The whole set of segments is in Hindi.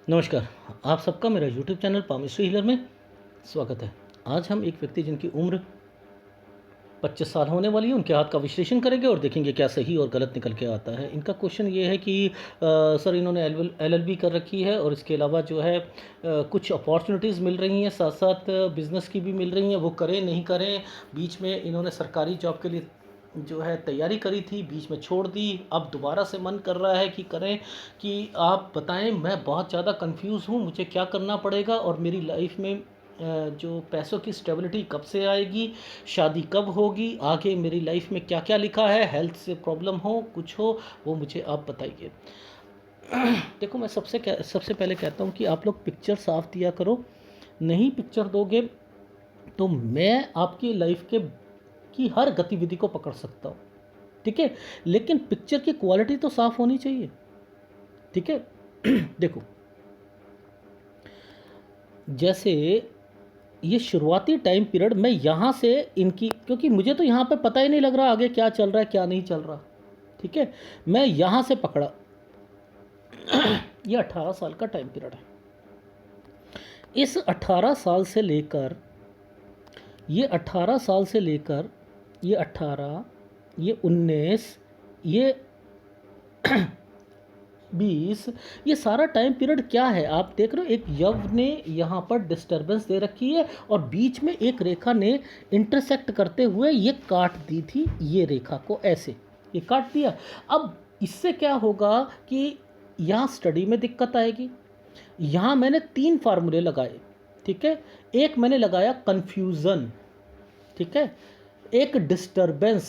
नमस्कार। आप सबका मेरा यूट्यूब चैनल पामिस्ट्री हीलर में स्वागत है। आज हम एक व्यक्ति जिनकी उम्र 25 साल होने वाली है, उनके हाथ का विश्लेषण करेंगे और देखेंगे क्या सही और गलत निकल के आता है। इनका क्वेश्चन ये है कि सर इन्होंने एलएलबी कर रखी है और इसके अलावा जो है कुछ अपॉर्चुनिटीज़ मिल रही हैं, साथ साथ बिज़नेस की भी मिल रही हैं, वो करें नहीं करें। बीच में इन्होंने सरकारी जॉब के लिए जो है तैयारी करी थी, बीच में छोड़ दी, अब दोबारा से मन कर रहा है कि करें। कि आप बताएं, मैं बहुत ज़्यादा कंफ्यूज हूँ, मुझे क्या करना पड़ेगा और मेरी लाइफ में जो पैसों की स्टेबिलिटी कब से आएगी, शादी कब होगी, आगे मेरी लाइफ में क्या क्या लिखा है, हेल्थ से प्रॉब्लम हो कुछ हो, वो मुझे आप बताइए। देखो, मैं सबसे पहले कहता हूँ कि आप लोग पिक्चर साफ दिया करो। नहीं पिक्चर दोगे तो मैं आपकी लाइफ के की हर गतिविधि को पकड़ सकता हूँ, ठीक है। लेकिन पिक्चर की क्वालिटी तो साफ होनी चाहिए, ठीक है। देखो, जैसे ये शुरुआती टाइम पीरियड मैं यहाँ से इनकी, क्योंकि मुझे तो यहाँ पे पता ही नहीं लग रहा आगे क्या चल रहा है क्या नहीं चल रहा, ठीक है। मैं यहाँ से पकड़ा। ये 18 साल का टाइम पीरियड है। इस 18 साल से लेकर ये 18 साल से लेकर ये 18, ये 19, ये 20, ये सारा टाइम पीरियड क्या है आप देख रहे हो। एक यव ने यहाँ पर डिस्टरबेंस दे रखी है और बीच में एक रेखा ने इंटरसेक्ट करते हुए ये काट दी थी, ये रेखा को ऐसे ये काट दिया। अब इससे क्या होगा कि यहाँ स्टडी में दिक्कत आएगी। यहाँ मैंने 3 फार्मूले लगाए, ठीक है। एक मैंने लगाया कन्फ्यूज़न, ठीक है। एक डिस्टरबेंस,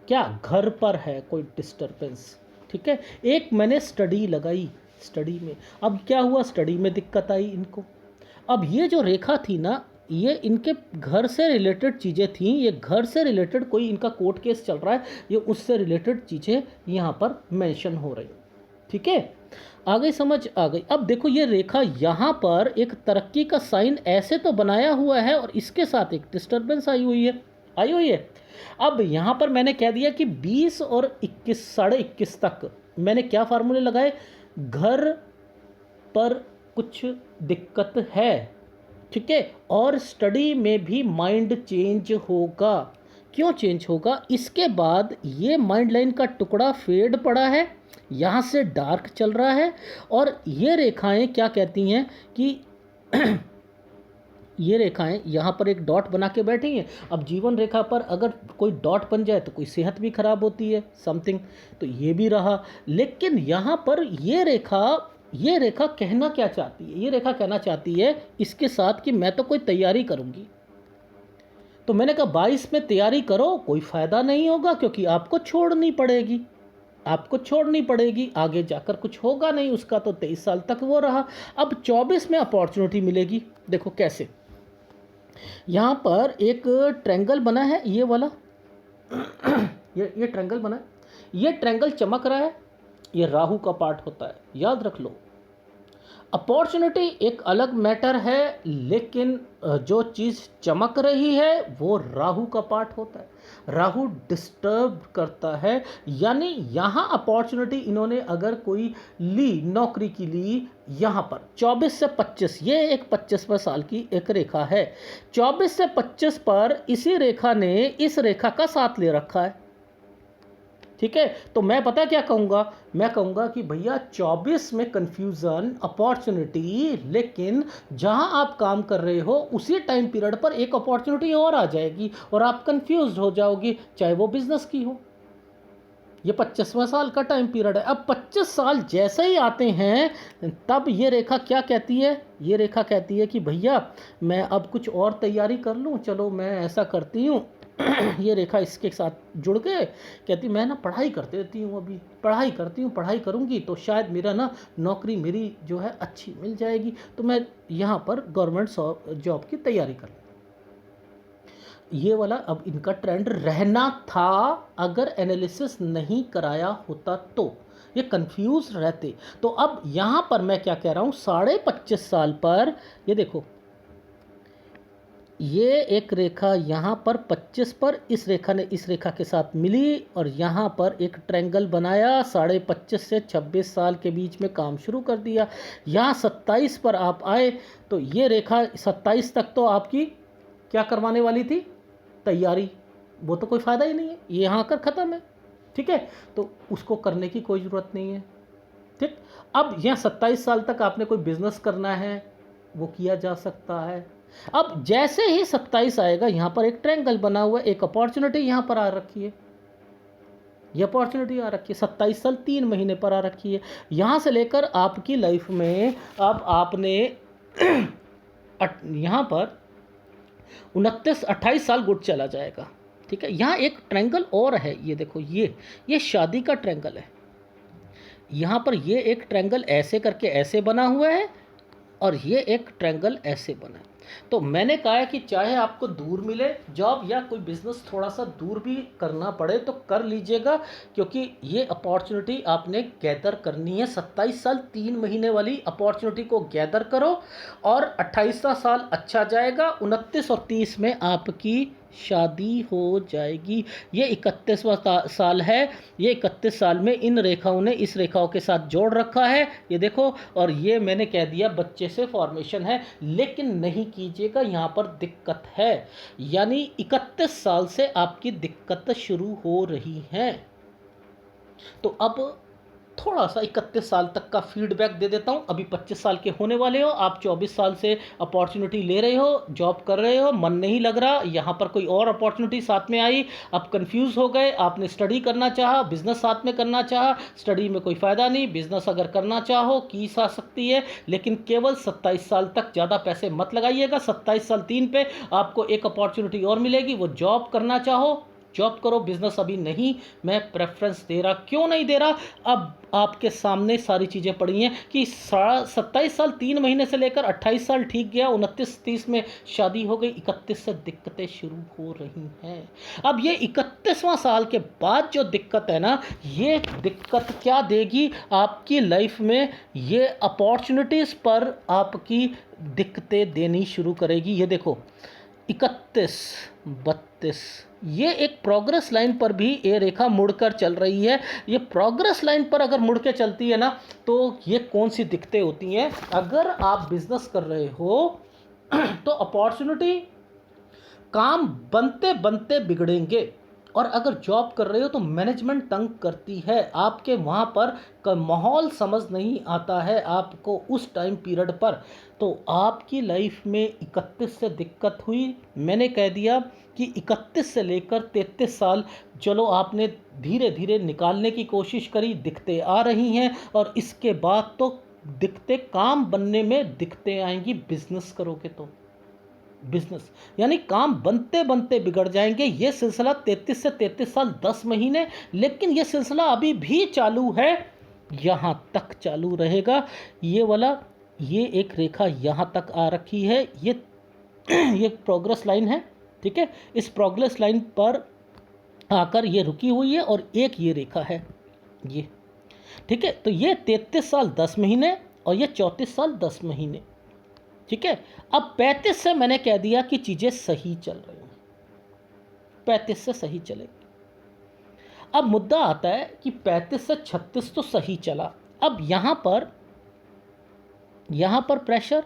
क्या घर पर है कोई डिस्टरबेंस, ठीक है। एक मैंने स्टडी लगाई, स्टडी में अब क्या हुआ, स्टडी में दिक्कत आई इनको। अब ये जो रेखा थी ना, ये इनके घर से रिलेटेड चीज़ें थी, ये घर से रिलेटेड कोई इनका कोर्ट केस चल रहा है, ये उससे रिलेटेड चीज़ें यहाँ पर मेंशन हो रही, ठीक है। आ गई समझ, आ गई। अब देखो, ये रेखा यहाँ पर एक तरक्की का साइन ऐसे तो बनाया हुआ है और इसके साथ एक डिस्टरबेंस आई हुई है। अब यहाँ पर मैंने कह दिया कि 20 और 21, 21.5 तक मैंने क्या फार्मूले लगाए, घर पर कुछ दिक्कत है, ठीक है। और स्टडी में भी माइंड चेंज होगा। क्यों चेंज होगा, इसके बाद ये माइंड लाइन का टुकड़ा फेड पड़ा है, यहाँ से डार्क चल रहा है और ये रेखाएं क्या कहती हैं कि ये रेखाएं यहाँ पर एक डॉट बना के बैठी हैं। अब जीवन रेखा पर अगर कोई डॉट बन जाए तो कोई सेहत भी खराब होती है, समथिंग, तो ये भी रहा। लेकिन यहाँ पर ये रेखा कहना क्या चाहती है, ये रेखा कहना चाहती है इसके साथ कि मैं तो कोई तैयारी करूँगी। तो मैंने कहा 22 में तैयारी करो, कोई फ़ायदा नहीं होगा क्योंकि आपको छोड़नी पड़ेगी, आपको छोड़नी पड़ेगी, आगे जाकर कुछ होगा नहीं उसका। तो 23 साल तक वो रहा। अब 24 में अपॉर्चुनिटी मिलेगी। देखो कैसे, यहाँ पर एक ट्रायंगल बना है, ये वाला ये ट्रायंगल बना है, ये ट्रायंगल चमक रहा है, ये राहु का पार्ट होता है, याद रख लो। अपॉर्चुनिटी एक अलग मैटर है, लेकिन जो चीज़ चमक रही है वो राहु का पार्ट होता है। राहु डिस्टर्ब करता है, यानी यहाँ अपॉर्चुनिटी इन्होंने अगर कोई ली, नौकरी की ली, यहाँ पर 24 से 25, ये एक 25वें साल की एक रेखा है। 24 से 25 पर इसी रेखा ने इस रेखा का साथ ले रखा है, ठीक है। तो मैं पता क्या कहूँगा, मैं कहूँगा कि भैया 24 में कन्फ्यूज़न, अपॉर्चुनिटी, लेकिन जहाँ आप काम कर रहे हो उसी टाइम पीरियड पर एक अपॉर्चुनिटी और आ जाएगी और आप कन्फ्यूज हो जाओगे, चाहे वो बिज़नेस की हो। ये 25वां साल का टाइम पीरियड है। अब 25 साल जैसे ही आते हैं तब ये रेखा क्या कहती है, ये रेखा कहती है कि भैया मैं अब कुछ और तैयारी कर लूँ, चलो मैं ऐसा करती हूँ। ये रेखा इसके साथ जुड़ गए, कहती मैं ना पढ़ाई करते रहती हूँ, अभी पढ़ाई करती हूँ, पढ़ाई करूँगी तो शायद मेरा ना नौकरी मेरी जो है अच्छी मिल जाएगी, तो मैं यहाँ पर गवर्नमेंट जॉब की तैयारी कर लूँ। ये वाला अब इनका ट्रेंड रहना था अगर एनालिसिस नहीं कराया होता तो, ये कंफ्यूज रहते। तो अब यहाँ पर मैं क्या कह रहा हूँ, 25.5 साल पर ये देखो, ये एक रेखा यहाँ पर 25 पर इस रेखा ने इस रेखा के साथ मिली और यहाँ पर एक ट्रायंगल बनाया, 25.5 से 26 साल के बीच में काम शुरू कर दिया। यहाँ 27 पर आप आए तो ये रेखा 27 तक तो आपकी क्या करवाने वाली थी, तैयारी। वो तो कोई फ़ायदा ही नहीं है, ये यहाँ आकर ख़त्म है। ठीक है, तो उसको करने की कोई ज़रूरत नहीं है। ठीक, अब यहाँ 27 साल तक आपने कोई बिजनेस करना है वो किया जा सकता है। अब जैसे ही 27 आएगा, यहाँ पर एक ट्रायंगल बना हुआ है, एक अपॉर्चुनिटी यहाँ पर आ रखी है, ये अपॉर्चुनिटी आ रखी है 27 साल 3 महीने पर आ रखी है। यहाँ से लेकर आपकी लाइफ में अब आपने यहाँ पर 29-28 साल गुड चला जाएगा। ठीक है, यहाँ एक ट्रायंगल और है, ये देखो, ये शादी का ट्रायंगल है। यहाँ पर ये एक ट्रायंगल ऐसे करके ऐसे बना हुआ है और ये एक ट्रायंगल ऐसे बना है। तो मैंने कहा है कि चाहे आपको दूर मिले जॉब या कोई बिजनेस थोड़ा सा दूर भी करना पड़े तो कर लीजिएगा, क्योंकि ये अपॉर्चुनिटी आपने गैदर करनी है। 27 साल 3 महीने वाली अपॉर्चुनिटी को गैदर करो और 28वां साल अच्छा जाएगा। 29 और 30 में आपकी शादी हो जाएगी। ये 31वां साल है। ये 31 साल में इन रेखाओं ने इस रेखाओं के साथ जोड़ रखा है, ये देखो। और ये मैंने कह दिया बच्चे से फॉर्मेशन है, लेकिन नहीं कीजिएगा, यहाँ पर दिक्कत है। यानी 31 साल से आपकी दिक्कत शुरू हो रही है। तो अब थोड़ा सा 31 साल तक का फीडबैक दे देता हूँ। अभी 25 साल के होने वाले हो, आप 24 साल से अपॉर्चुनिटी ले रहे हो, जॉब कर रहे हो, मन नहीं लग रहा, यहाँ पर कोई और अपॉर्चुनिटी साथ में आई, आप कंफ्यूज हो गए, आपने स्टडी करना चाहा, बिजनेस साथ में करना चाहा, स्टडी में कोई फ़ायदा नहीं, बिजनेस अगर करना चाहो की आ सकती है, लेकिन केवल 27 साल तक ज़्यादा पैसे मत लगाइएगा। 27 साल 3 पे आपको एक अपॉर्चुनिटी और मिलेगी, वो जॉब करना चाहो जॉब करो, बिजनेस अभी नहीं मैं प्रेफरेंस दे रहा। क्यों नहीं दे रहा? अब आपके सामने सारी चीज़ें पड़ी हैं कि 27 साल 3 महीने से लेकर 28 साल ठीक गया, 29-30 में शादी हो गई, 31 से दिक्कतें शुरू हो रही हैं। अब ये 31वां साल के बाद जो दिक्कत है ना, ये दिक्कत क्या देगी आपकी लाइफ में, ये अपॉर्चुनिटीज़ पर आपकी दिक्कतें देनी शुरू करेगी। ये देखो 31, 32, ये एक प्रोग्रेस लाइन पर भी ये रेखा मुड़कर चल रही है। ये प्रोग्रेस लाइन पर अगर मुड़ के चलती है ना, तो ये कौन सी दिक्कतें होती हैं? अगर आप बिजनेस कर रहे हो तो अपॉर्चुनिटी काम बनते बनते बिगड़ेंगे, और अगर जॉब कर रहे हो तो मैनेजमेंट तंग करती है, आपके वहाँ पर का माहौल समझ नहीं आता है आपको उस टाइम पीरियड पर। तो आपकी लाइफ में 31 से दिक्कत हुई, मैंने कह दिया कि 31 से लेकर 33 साल चलो आपने धीरे धीरे निकालने की कोशिश करी, दिक्कतें आ रही हैं, और इसके बाद तो दिक्कतें काम बनने में दिक्कतें आएंगी। बिजनेस करोगे तो बिजनेस यानी काम बनते बनते बिगड़ जाएंगे। ये सिलसिला 33 से 33 साल 10 महीने, लेकिन ये सिलसिला अभी भी चालू है, यहाँ तक चालू रहेगा। ये वाला ये एक रेखा यहाँ तक आ रखी है, ये प्रोग्रेस लाइन है। ठीक है, इस प्रोग्रेस लाइन पर आकर ये रुकी हुई है, और एक ये रेखा है ये। ठीक है, तो ये 33 साल 10 महीने और ये 34 साल 10 महीने। ठीक है, अब 35 से मैंने कह दिया कि चीज़ें सही चल रही हैं, 35 से सही चलेगी। अब मुद्दा आता है कि 35 से 36 तो सही चला, अब यहाँ पर प्रेशर,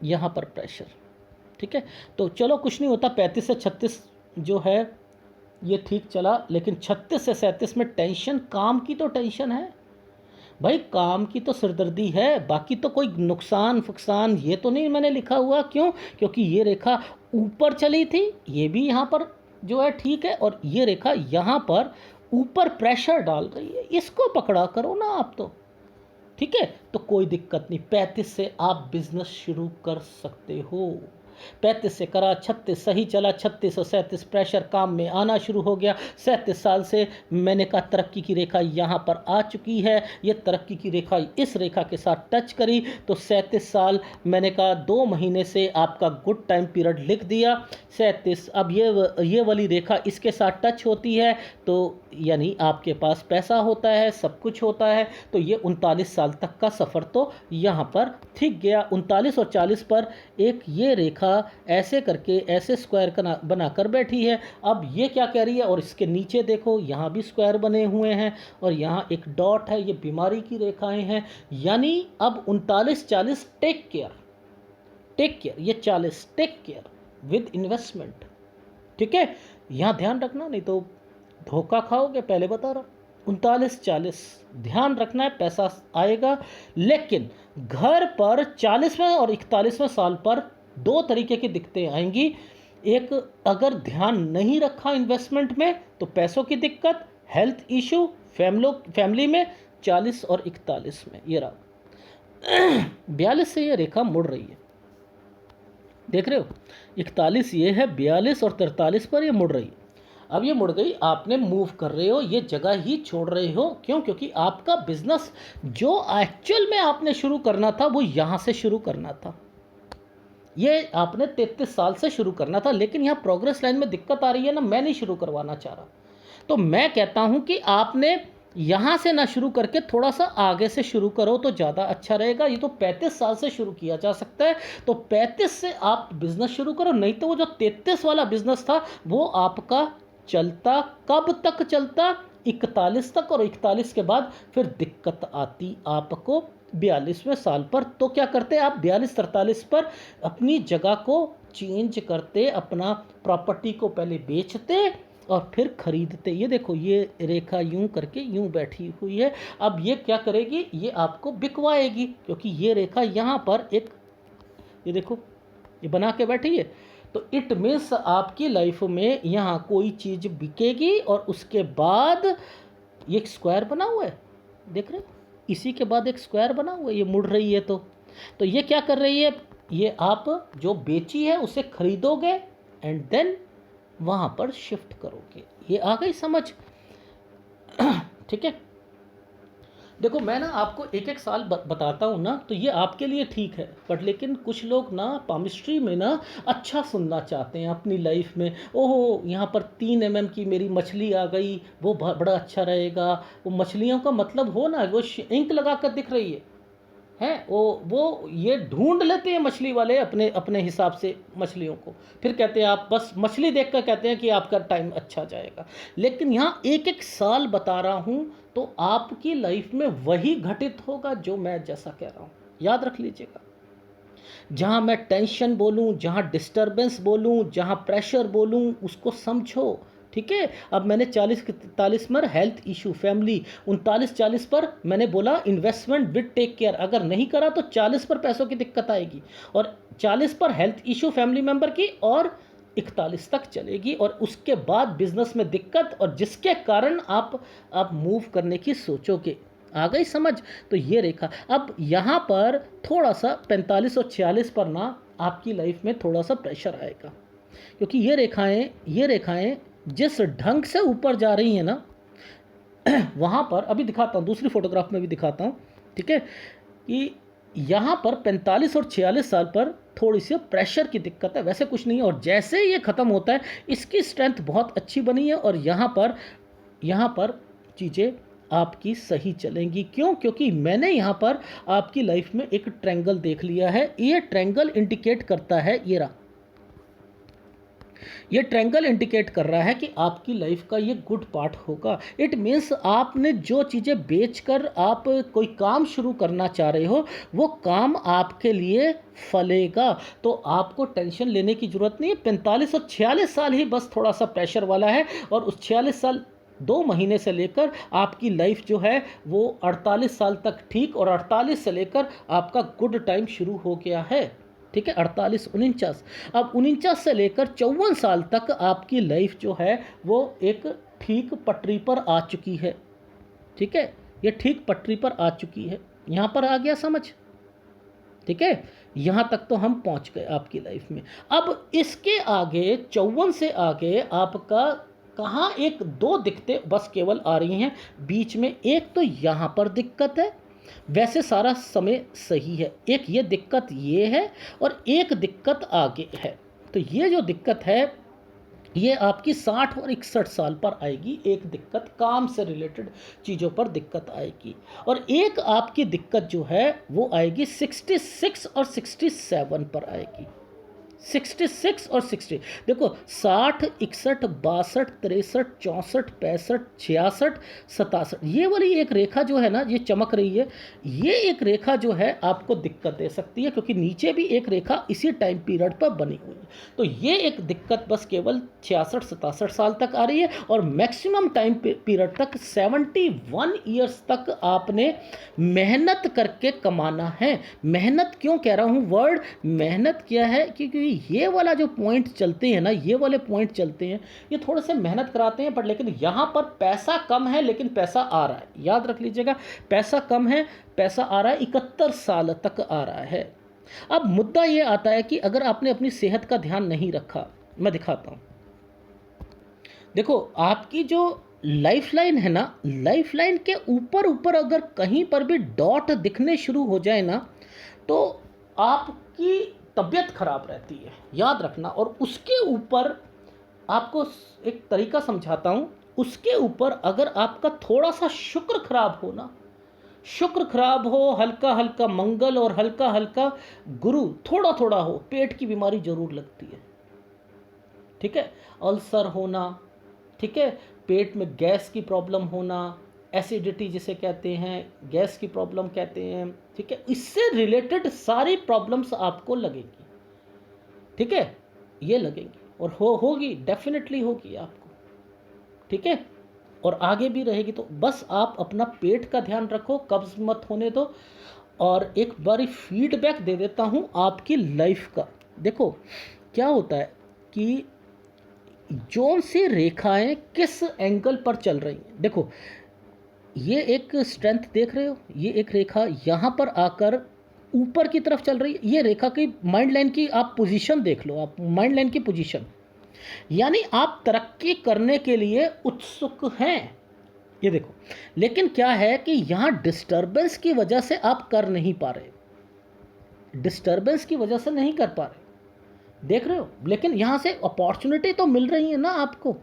यहाँ पर प्रेशर। ठीक है, तो चलो कुछ नहीं होता, 35 से 36 जो है ये ठीक चला, लेकिन 36 से 37 में टेंशन, काम की तो टेंशन है भाई, काम की तो सिरदर्दी है, बाकी तो कोई नुकसान फुकसान ये तो नहीं मैंने लिखा हुआ। क्यों? क्योंकि ये रेखा ऊपर चली थी, ये भी यहाँ पर जो है ठीक है, और ये रेखा यहाँ पर ऊपर प्रेशर डाल रही है, इसको पकड़ा करो ना आप तो। ठीक है, तो कोई दिक्कत नहीं, 35 से आप बिजनेस शुरू कर सकते हो। 35 से करा, 36 सही चला, 36 और 37 प्रेशर काम में आना शुरू हो गया। 37 साल से मैंने कहा तरक्की की रेखा यहाँ पर आ चुकी है, ये तरक्की की रेखा इस रेखा के साथ टच करी, तो 37 साल मैंने कहा 2 महीने से आपका गुड टाइम पीरियड लिख दिया। 37 अब ये वाली रेखा इसके साथ टच होती है, तो यानी आपके पास पैसा होता है, सब कुछ होता है, तो ये 39 साल तक का सफ़र तो यहाँ पर ठीक गया। 39 और 40 पर एक ये रेखा रेखा ऐसे करके ऐसे स्क्वायर बनाकर बैठी है। अब ये क्या कह रही है, और इसके नीचे देखो यहाँ भी स्क्वायर बने हुए हैं और यहाँ एक डॉट है, ये बीमारी की रेखाएं हैं। यानी अब 39-40 टेक केयर, टेक केयर, ये 40 टेक केयर विद इन्वेस्टमेंट। ठीक है, यहाँ ध्यान रखना नहीं तो धोखा खाओगे, पहले बता रहा हूँ। 39-40 ध्यान रखना है, पैसा आएगा। लेकिन घर पर 40वें और 41वें साल पर दो तरीके की दिक्कतें आएंगी। एक, अगर ध्यान नहीं रखा इन्वेस्टमेंट में तो पैसों की दिक्कत, हेल्थ इशू फैमिली में 40 और 41 में। ये रहा 42 से ये रेखा मुड़ रही है, देख रहे हो। 41 ये है, 42 और 43 पर ये मुड़ रही है। अब ये मुड़ गई, आपने मूव कर रहे हो, ये जगह ही छोड़ रहे हो। क्यों? क्योंकि आपका बिजनेस जो एक्चुअल में आपने शुरू करना था वो यहाँ से शुरू करना था, ये आपने 33 साल से शुरू करना था। लेकिन यहाँ प्रोग्रेस लाइन में दिक्कत आ रही है ना, मैं नहीं शुरू करवाना चाह रहा। तो मैं कहता हूँ कि आपने यहाँ से ना शुरू करके थोड़ा सा आगे से शुरू करो तो ज़्यादा अच्छा रहेगा। ये तो 35 साल से शुरू किया जा सकता है, तो 35 से आप बिज़नेस शुरू करो। नहीं तो वो जो 33 वाला बिज़नेस था वो आपका चलता कब तक चलता, 41 तक, और 41 के बाद फिर दिक्कत आती आपको 42वें साल पर। तो क्या करते आप 42-43 पर अपनी जगह को चेंज करते, अपना प्रॉपर्टी को पहले बेचते और फिर खरीदते। ये देखो, ये रेखा यूं करके यूं बैठी हुई है। अब ये क्या करेगी, ये आपको बिकवाएगी, क्योंकि ये रेखा यहाँ पर एक, ये देखो ये बना के बैठी है। तो इट मीन्स आपकी लाइफ में यहाँ कोई चीज़ बिकेगी और उसके बाद ये एक स्क्वायर बना हुआ है, देख रहे हो, इसी के बाद एक स्क्वायर बना हुआ है, ये मुड़ रही है। तो ये क्या कर रही है, ये आप जो बेची है उसे खरीदोगे एंड देन वहाँ पर शिफ्ट करोगे। ये आ गई समझ? ठीक है, देखो मैं ना आपको एक एक साल बताता हूँ ना, तो ये आपके लिए ठीक है। बट लेकिन कुछ लोग ना पामिस्ट्री में ना अच्छा सुनना चाहते हैं अपनी लाइफ में। ओहो, यहाँ पर 3 mm की मेरी मछली आ गई, वो बड़ा अच्छा रहेगा। वो मछलियों का मतलब हो ना, वो इंक लगा कर दिख रही है वो ये ढूंढ लेते हैं मछली वाले अपने अपने हिसाब से मछलियों को। फिर कहते हैं, आप बस मछली देखकर कहते हैं कि आपका टाइम अच्छा जाएगा। लेकिन यहाँ एक एक साल बता रहा हूँ, तो आपकी लाइफ में वही घटित होगा जो मैं जैसा कह रहा हूँ, याद रख लीजिएगा। जहाँ मैं टेंशन बोलूँ, जहाँ डिस्टर्बेंस बोलूँ, जहाँ प्रेशर बोलूँ, उसको समझो। ठीक है, अब मैंने 40-41 पर हेल्थ इशू फैमिली, 39-40 पर मैंने बोला इन्वेस्टमेंट विद टेक केयर। अगर नहीं करा तो 40 पर पैसों की दिक्कत आएगी, और 40 पर हेल्थ इशू फैमिली मेंबर की, और 41 तक चलेगी, और उसके बाद बिजनेस में दिक्कत, और जिसके कारण आप मूव करने की सोचोगे। आ गई समझ? तो ये रेखा अब यहाँ पर थोड़ा सा 45 और 46 पर ना आपकी लाइफ में थोड़ा सा प्रेशर आएगा, क्योंकि ये रेखाएं जिस ढंग से ऊपर जा रही हैं ना, वहाँ पर अभी दिखाता हूँ, दूसरी फोटोग्राफ में भी दिखाता हूँ। ठीक है, कि यहाँ पर 45 और 46 साल पर थोड़ी सी प्रेशर की दिक्कत है, वैसे कुछ नहीं है। और जैसे ये ख़त्म होता है, इसकी स्ट्रेंथ बहुत अच्छी बनी है, और यहाँ पर चीज़ें आपकी सही चलेंगी। क्यों? क्योंकि मैंने यहाँ पर आपकी लाइफ में एक ट्रायंगल देख लिया है। ये ट्रायंगल इंडिकेट करता है, ये ट्रायंगल इंडिकेट कर रहा है कि आपकी लाइफ का ये गुड पार्ट होगा। इट मीन्स आपने जो चीज़ें बेचकर आप कोई काम शुरू करना चाह रहे हो, वो काम आपके लिए फलेगा। तो आपको टेंशन लेने की ज़रूरत नहीं है। 45 और 46 साल ही बस थोड़ा सा प्रेशर वाला है, और उस 46 साल 2 महीने से लेकर आपकी लाइफ जो है वो 48 साल तक ठीक, और 48 से लेकर आपका गुड टाइम शुरू हो गया है। ठीक है, 48-49, अब 49 से लेकर 54 साल तक आपकी लाइफ जो है वो एक ठीक पटरी पर आ चुकी है। ठीक है, ये ठीक पटरी पर आ चुकी है। यहाँ पर आ गया समझ? ठीक है, यहाँ तक तो हम पहुँच गए आपकी लाइफ में। अब इसके आगे 54 से आगे आपका कहाँ एक दो दिक्कतें बस केवल आ रही हैं बीच में। एक तो यहाँ पर दिक्कत है, वैसे सारा समय सही है। एक ये दिक्कत ये है, और एक दिक्कत आगे है। तो ये जो दिक्कत है ये आपकी 60 और 61 साल पर आएगी। एक दिक्कत काम से रिलेटेड चीज़ों पर दिक्कत आएगी, और एक आपकी दिक्कत जो है वो आएगी 66 और 67 पर आएगी। 66 और 60, देखो 60, 61, 62, 63, 64, 65, 66, 67, ये वाली एक रेखा जो है ना, ये चमक रही है, ये एक रेखा जो है आपको दिक्कत दे सकती है, क्योंकि नीचे भी एक रेखा इसी टाइम पीरियड पर बनी हुई है। तो ये एक दिक्कत बस केवल 66 67 साल तक आ रही है, और मैक्सिमम टाइम पीरियड तक 71 ईयर्स तक आपने मेहनत करके कमाना है। मेहनत क्यों कह रहा हूँ वर्ड मेहनत, क्या है, क्योंकि ये वाला जो पॉइंट चलते हैं ना, ये वाले पॉइंट चलते हैं, ये थोड़े से मेहनत कराते हैं, पर लेकिन यहाँ पर पैसा कम है लेकिन पैसा आ रहा है। याद रख लीजिएगा, पैसा कम है, पैसा आ रहा है, 71 साल तक आ रहा है। अब मुद्दा ये आता है कि अगर आपने अपनी सेहत का ध्यान नहीं रखा, मैं दिखाता हूँ, देखो आपकी जो लाइफ लाइन है ना, लाइफ लाइन के ऊपर ऊपर अगर कहीं पर भी डॉट दिखने शुरू हो जाए ना, तो आपकी तबीयत खराब रहती है, याद रखना। और उसके ऊपर आपको एक तरीका समझाता हूँ, उसके ऊपर अगर आपका थोड़ा सा शुक्र खराब हो ना, शुक्र खराब हो, हल्का हल्का मंगल और हल्का हल्का गुरु थोड़ा थोड़ा हो, पेट की बीमारी जरूर लगती है, ठीक है, अल्सर होना, ठीक है, पेट में गैस की प्रॉब्लम होना, एसिडिटी जिसे कहते हैं, गैस की प्रॉब्लम कहते हैं, ठीक है, इससे रिलेटेड सारी प्रॉब्लम्स आपको लगेगी, ठीक है, ये लगेंगी, और होगी, डेफिनेटली होगी आपको, ठीक है, और आगे भी रहेगी। तो बस आप अपना पेट का ध्यान रखो, कब्ज मत होने दो। और एक बारी फीडबैक दे देता हूँ आपकी लाइफ का। देखो क्या होता है कि जोन सी रेखाएं किस एंगल पर चल रही हैं, देखो ये एक स्ट्रेंथ देख रहे हो, ये एक रेखा यहाँ पर आकर ऊपर की तरफ चल रही है, ये रेखा की माइंड लाइन की आप पोजीशन देख लो, आप माइंड लाइन की पोजीशन, यानी आप तरक्की करने के लिए उत्सुक हैं, ये देखो। लेकिन क्या है कि यहाँ डिस्टरबेंस की वजह से आप कर नहीं पा रहे, डिस्टरबेंस की वजह से नहीं कर पा रहे, देख रहे हो। लेकिन यहाँ से अपॉर्चुनिटी तो मिल रही है ना आपको,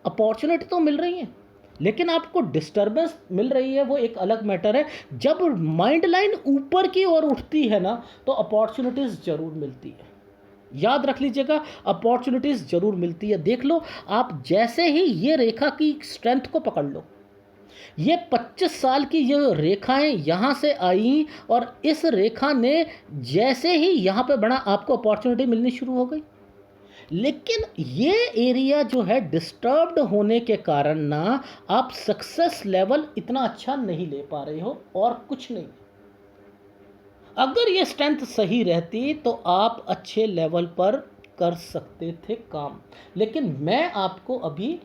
अपॉर्चुनिटी तो मिल रही है, लेकिन आपको डिस्टरबेंस मिल रही है, वो एक अलग मैटर है। जब माइंड लाइन ऊपर की ओर उठती है ना, तो अपॉर्चुनिटीज़ ज़रूर मिलती है, याद रख लीजिएगा, अपॉर्चुनिटीज़ ज़रूर मिलती है। देख लो आप, जैसे ही ये रेखा की स्ट्रेंथ को पकड़ लो, ये 25 साल की ये रेखाएं यहाँ से आई, और इस रेखा ने जैसे ही यहाँ पे बढ़ा, आपको अपॉर्चुनिटी मिलनी शुरू हो गई। लेकिन ये एरिया जो है डिस्टर्ब्ड होने के कारण ना, आप सक्सेस लेवल इतना अच्छा नहीं ले पा रहे हो, और कुछ नहीं। अगर ये स्ट्रेंथ सही रहती तो आप अच्छे लेवल पर कर सकते थे काम। लेकिन मैं आपको अभी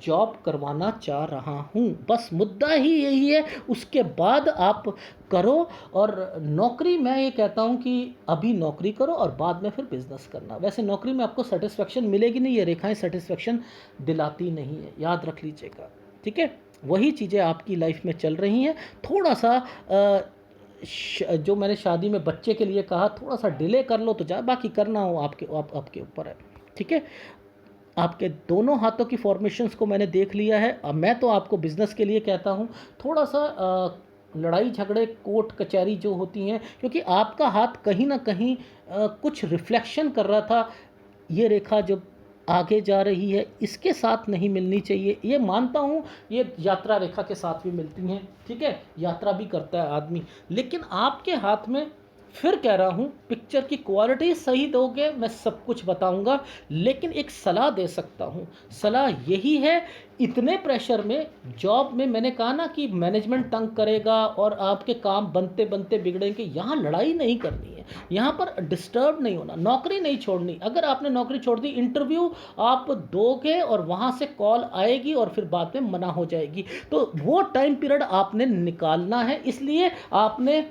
जॉब करवाना चाह रहा हूँ, बस मुद्दा ही यही है। उसके बाद आप करो, और नौकरी मैं ये कहता हूँ कि अभी नौकरी करो और बाद में फिर बिजनेस करना। वैसे नौकरी में आपको सेटिस्फेक्शन मिलेगी नहीं, ये रेखाएं सेटिस्फेक्शन दिलाती नहीं है, याद रख लीजिएगा, ठीक है। वही चीज़ें आपकी लाइफ में चल रही हैं। थोड़ा सा जो मैंने शादी में बच्चे के लिए कहा, थोड़ा सा डिले कर लो तो बाकी करना हो आपके ऊपर है, ठीक है। आपके दोनों हाथों की फॉर्मेशंस को मैंने देख लिया है। अब मैं तो आपको बिज़नेस के लिए कहता हूँ, थोड़ा सा लड़ाई झगड़े कोर्ट कचहरी जो होती हैं, क्योंकि आपका हाथ कहीं ना कहीं कुछ रिफ्लेक्शन कर रहा था। ये रेखा जो आगे जा रही है, इसके साथ नहीं मिलनी चाहिए, ये मानता हूँ। ये यात्रा रेखा के साथ भी मिलती हैं, ठीक है, यात्रा भी करता है आदमी। लेकिन आपके हाथ में, फिर कह रहा हूँ, पिक्चर की क्वालिटी सही दोगे, मैं सब कुछ बताऊंगा। लेकिन एक सलाह दे सकता हूँ, सलाह यही है, इतने प्रेशर में, जॉब में मैंने कहा ना कि मैनेजमेंट तंग करेगा और आपके काम बनते बनते बिगड़ेंगे। यहाँ लड़ाई नहीं करनी है, यहाँ पर डिस्टर्ब नहीं होना, नौकरी नहीं छोड़नी। अगर आपने नौकरी छोड़ दी, इंटरव्यू आप दोगे और वहाँ से कॉल आएगी और फिर बाद में मना हो जाएगी, तो वो टाइम पीरियड आपने निकालना है। इसलिए आपने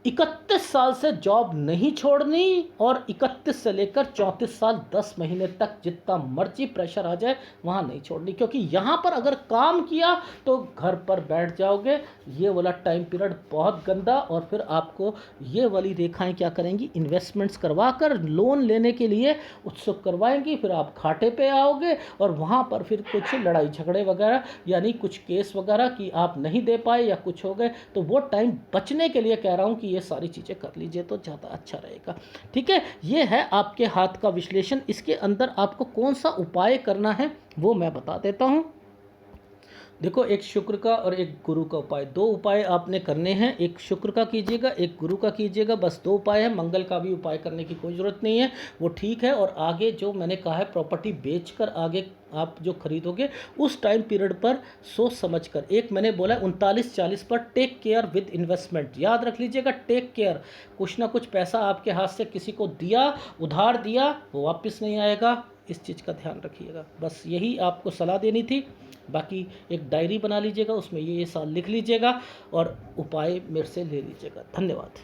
31 साल से जॉब नहीं छोड़नी, और 31 से लेकर 34 साल 10 महीने तक जितना मर्जी प्रेशर आ जाए वहाँ नहीं छोड़नी, क्योंकि यहाँ पर अगर काम किया तो घर पर बैठ जाओगे। ये वाला टाइम पीरियड बहुत गंदा, और फिर आपको ये वाली रेखाएं क्या करेंगी, इन्वेस्टमेंट्स करवा कर लोन लेने के लिए उत्सुक करवाएंगी। फिर आप घाटे पे आओगे, और वहाँ पर फिर कुछ लड़ाई झगड़े वगैरह, यानी कुछ केस वगैरह कि आप नहीं दे पाए या कुछ हो गए। तो वो टाइम बचने के लिए कह रहा हूँ कि ये सारी चीज़ें कर लीजिए तो ज़्यादा अच्छा रहेगा। ठीक है, ये है आपके हाथ का विश्लेषण। इसके अंदर आपको कौन सा उपाय करना है वो मैं बता देता हूँ। देखो, एक शुक्र का और एक गुरु का उपाय, दो उपाय आपने करने हैं। एक शुक्र का कीजिएगा, एक गुरु का कीजिएगा, बस दो उपाय है। मंगल का भी उपाय करने की कोई ज़रूरत नहीं है, वो ठीक है। और आगे जो मैंने कहा है, प्रॉपर्टी बेचकर आगे आप जो खरीदोगे उस टाइम पीरियड पर सोच समझ कर, एक मैंने बोला 39-40 पर टेक केयर विद इन्वेस्टमेंट, याद रख लीजिएगा, टेक केयर। कुछ ना कुछ पैसा आपके हाथ से किसी को दिया, उधार दिया, वो वापस नहीं आएगा, इस चीज़ का ध्यान रखिएगा। बस यही आपको सलाह देनी थी। बाकी एक डायरी बना लीजिएगा, उसमें ये साल लिख लीजिएगा और उपाय मेरे से ले लीजिएगा। धन्यवाद।